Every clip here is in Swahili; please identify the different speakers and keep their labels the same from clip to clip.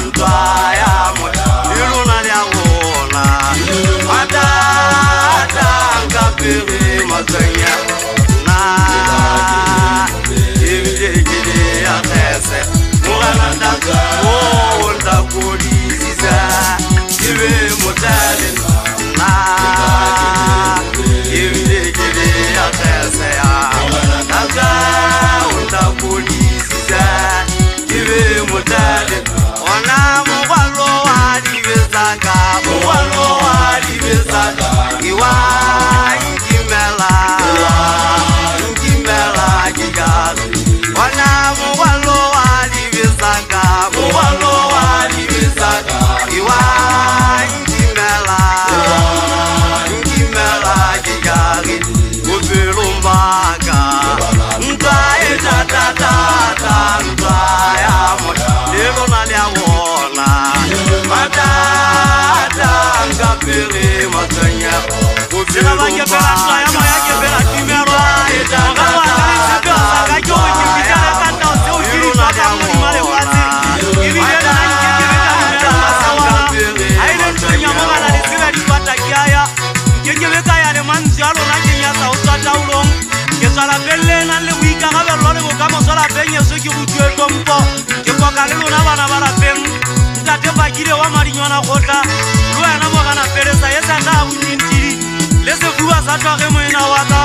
Speaker 1: ntaya mo ilona le bona matata ngapere matanya na ibijekile ya khese mwana ndaka o ndakoliza ibe mutale na ibijekile ya khese ya ndaka ndakoliza ibe mutale ona mugwalo wali bezanga mugwalo wali bezanga iwa ngimela gigazi ona mugwalo wali bezanga mugwalo wali bezanga iwa ngimela gigazi ubelumbaga ntaye tata ntaya mo lelona le wona matata ngapere matanya ubela bangepela ntaya mo ya bela timero ngalo akalisika sakajo ukipitana kanta ose ukilisa kamuni male kwati ibidena ngekebeta mera masawana aile ntanya mo bana lisiba dipata kiaya ngekebeka ya le manjalo na kenya sa usata ulong kesala belle na le wika ga bello le bokamo sola benye so ke butwe tompo ke boka le lona bana ba la peng ntate ba kile wa marinyana gotla lo yana mo kana peresa yesa nda buntintiri le se fuwa sa twa ge moena waka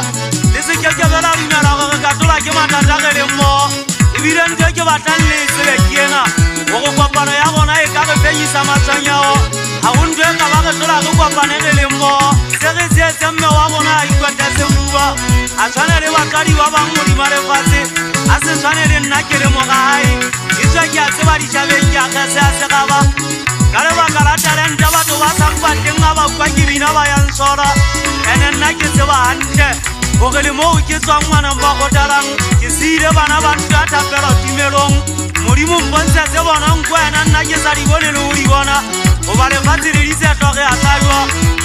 Speaker 1: le se ke ke bela rina ra ga ka tola ke matata ge le mo ibile nte ke batanle se le kiena go go kopana ya bona e ka be benyisa matsanyao ha o ntwe ka ba ge tola go kopana le mo se ge se tsemme wa bona a ikwata se fuwa a tshwana le bakadi ba bang mo di mare fase a se tshwane le nna ke le mo gae itswa ke a tseba di tšhabeng ke a kgese a se gaba ka lebaka la talenta batho ba sampateng a ba kwa ke bina ba yang sora ene nna ke tseba hantle gore le moo ke tswang ngwanang ba gotalang ke seile bana ba ntho a thapela tumelong modimo mpontshe se bonang ko ena nna ke sa di bone le o di bona goba lefatshe le disetloge a tlajwa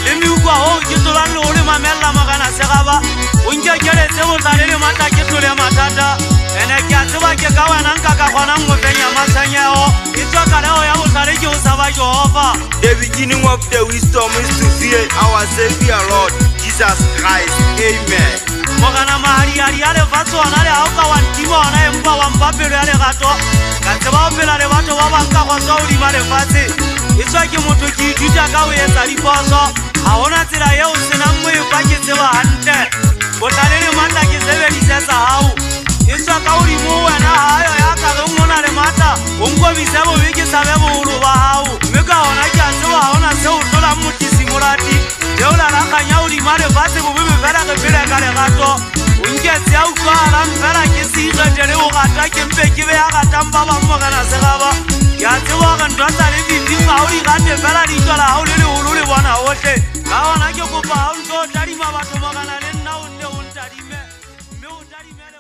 Speaker 1: le meukwa o ke tolang le go le mamelela magana segaba o nkekeletse botlale le mata ke tlole mathata ene ke a tseba ke ka wena nka ka kgonang go fenya matshanyego e tswa kalego ya botlale ke o sa ba jehova.
Speaker 2: The beginning of the wisdom is to fear our Savior Lord Jesus Christ. Amen.
Speaker 1: Mogana mahariari a lefatshe ona le ga o ka wa ntima ona empa wa mpa pelo ya legato ka tseba o phela le batho ba banka go tswa godima lefatshe e tswa ke motho ke ithuta ka o etsa diposo ga gona tsela ye o senang moepa ke tseba hantle botlale le matla ke sebedise sa gago e tswa ka godimo wena gayo ya ka ge o mona le matla o nkobise bobe ke sabe bogolo ba gago mme ka gona ke a tseba ga gona se o tlolang motisimolati ge o lalakganya godima lefatshe bobebe fela ge phele ka legato o nketse ya utlwalang fela ke se ikgetele go gata ke mpe ke be ya gatang ba bang mogana segaba ke a tseba ge ntwa tsa le bibing ga o di gate fela di tswala ga o le legolo le bona otlhe ka gona ke kopa ga o ntse o tadima batho mogana le nna o nne o ntadime mme o tadimele